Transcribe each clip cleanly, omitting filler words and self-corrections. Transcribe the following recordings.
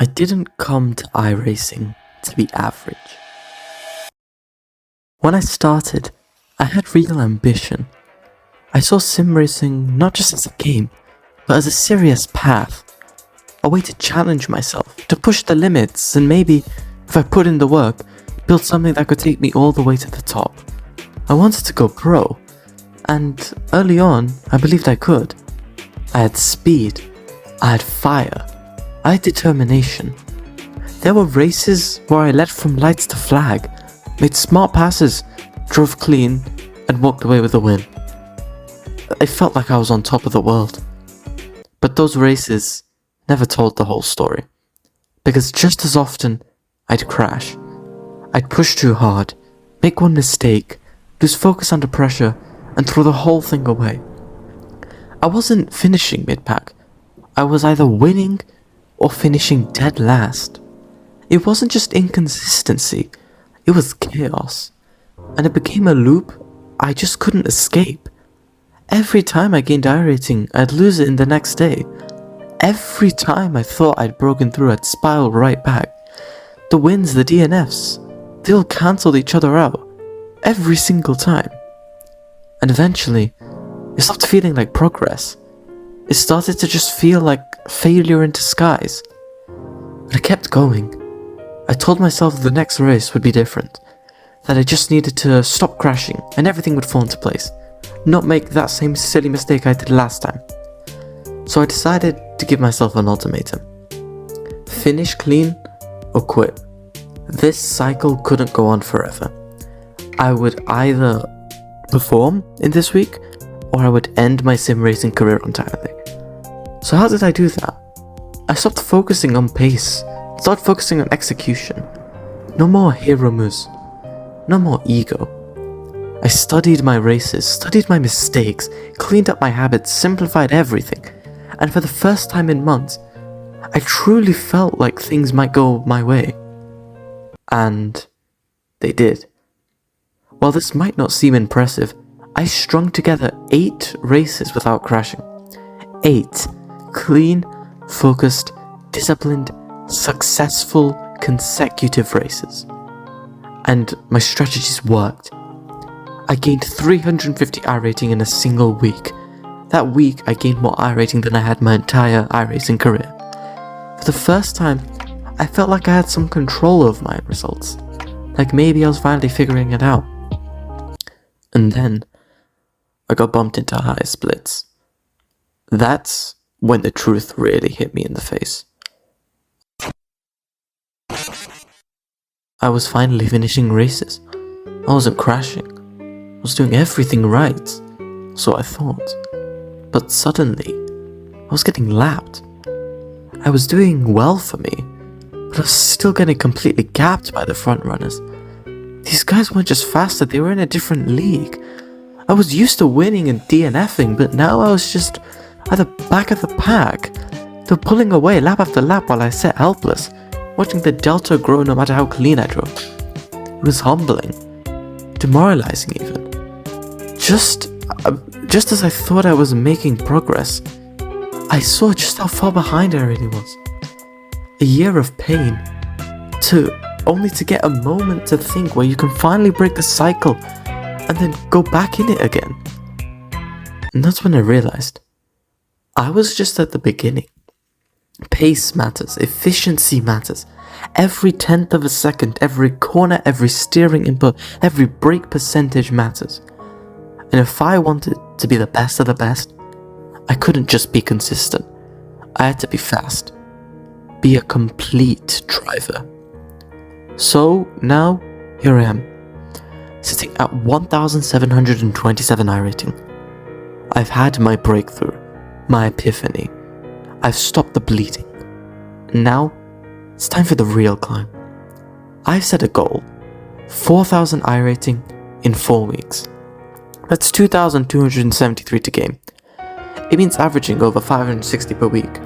I didn't come to iRacing to be average. When I started, I had real ambition. I saw sim racing not just as a game, but as a serious path. A way to challenge myself, to push the limits, and maybe, if I put in the work, build something that could take me all the way to the top. I wanted to go pro, and early on, I believed I could. I had speed, I had fire, I had determination. There were races where I led from lights to flag, made smart passes, drove clean, and walked away with a win. It felt like I was on top of the world. But those races never told the whole story. Because just as often, I'd crash. I'd push too hard, make one mistake, lose focus under pressure, and throw the whole thing away. I wasn't finishing mid-pack. I was either winning or finishing dead last. It wasn't just inconsistency, it was chaos. And it became a loop I just couldn't escape. Every time I gained iRacing, I'd lose it in the next day. Every time I thought I'd broken through, I'd spiral right back. The wins, the DNFs, they all cancelled each other out. Every single time. And eventually, it stopped feeling like progress. It started to just feel like failure in disguise. But I kept going. I told myself the next race would be different. That I just needed to stop crashing and everything would fall into place. Not make that same silly mistake I did last time. So I decided to give myself an ultimatum. Finish clean or quit. This cycle couldn't go on forever. I would either perform in this week or I would end my sim racing career entirely. So how did I do that? I stopped focusing on pace, started focusing on execution. No more hero moves, no more ego. I studied my races, studied my mistakes, cleaned up my habits, simplified everything. And for the first time in months, I truly felt like things might go my way. And they did. While this might not seem impressive, I strung together 8 races without crashing. 8 clean, focused, disciplined, successful, consecutive races. And my strategies worked. I gained 350 iRating in a single week. That week, I gained more iRating than I had my entire iRacing career. For the first time, I felt like I had some control over my results. Like maybe I was finally figuring it out. And then, I got bumped into higher splits. That's when the truth really hit me in the face. I was finally finishing races. I wasn't crashing. I was doing everything right. So I thought. But suddenly, I was getting lapped. I was doing well for me, but I was still getting completely gapped by the front runners. These guys weren't just faster, they were in a different league. I was used to winning and DNFing, but now I was just at the back of the pack. They were pulling away lap after lap while I sat helpless, watching the delta grow no matter how clean I drove. It was humbling, demoralizing even. Just as I thought I was making progress, I saw just how far behind I really was. A year of pain, only to get a moment to think where you can finally break the cycle and then go back in it again. And that's when I realized I was just at the beginning. Pace matters, efficiency matters. Every tenth of a second, every corner, every steering input, every brake percentage matters. And if I wanted to be the best of the best, I couldn't just be consistent. I had to be fast. Be a complete driver. So now, here I am, sitting at 1,727 iRating. I've had my breakthrough, my epiphany. I've stopped the bleeding. Now, it's time for the real climb. I've set a goal, 4,000 iRating in 4 weeks. That's 2,273 to game. It means averaging over 560 per week.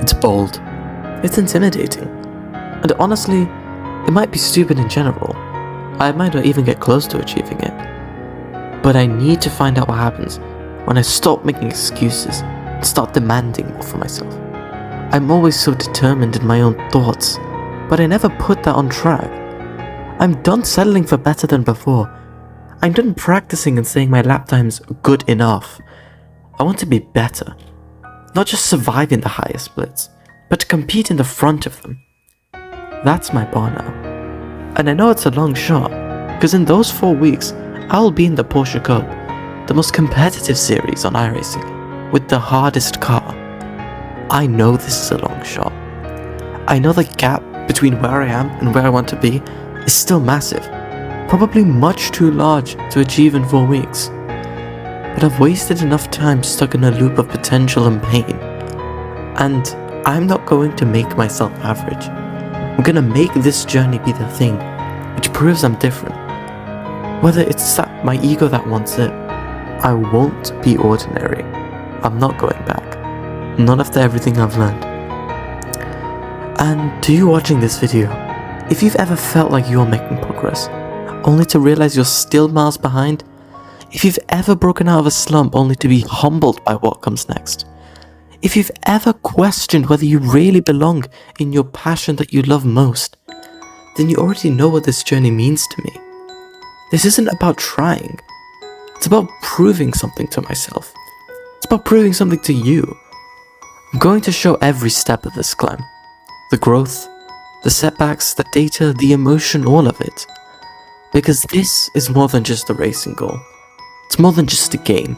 It's bold. It's intimidating. And honestly, it might be stupid in general. I might not even get close to achieving it. But I need to find out what happens when I stop making excuses and start demanding more for myself. I'm always so determined in my own thoughts, but I never put that on track. I'm done settling for better than before. I'm done practicing and saying my lap time's good enough. I want to be better. Not just survive in the higher splits, but to compete in the front of them. That's my bar now. And I know it's a long shot, because in those 4 weeks, I'll be in the Porsche Cup, the most competitive series on iRacing, with the hardest car. I know this is a long shot. I know the gap between where I am and where I want to be is still massive, probably much too large to achieve in 4 weeks. But I've wasted enough time stuck in a loop of potential and pain, and I'm not going to make myself average. I'm gonna make this journey be the thing which proves I'm different. Whether it's my ego that wants it, I won't be ordinary. I'm not going back. Not after everything I've learned. And to you watching this video, if you've ever felt like you're making progress, only to realize you're still miles behind, if you've ever broken out of a slump only to be humbled by what comes next, if you've ever questioned whether you really belong in your passion that you love most, then you already know what this journey means to me. This isn't about trying. It's about proving something to myself. It's about proving something to you. I'm going to show every step of this climb. The growth, the setbacks, the data, the emotion, all of it. Because this is more than just a racing goal. It's more than just a game.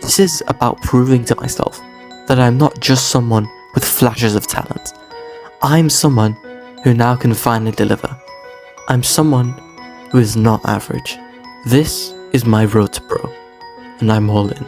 This is about proving to myself that I'm not just someone with flashes of talent. I'm someone who now can finally deliver. I'm someone who is not average. This is my road to pro, and I'm all in.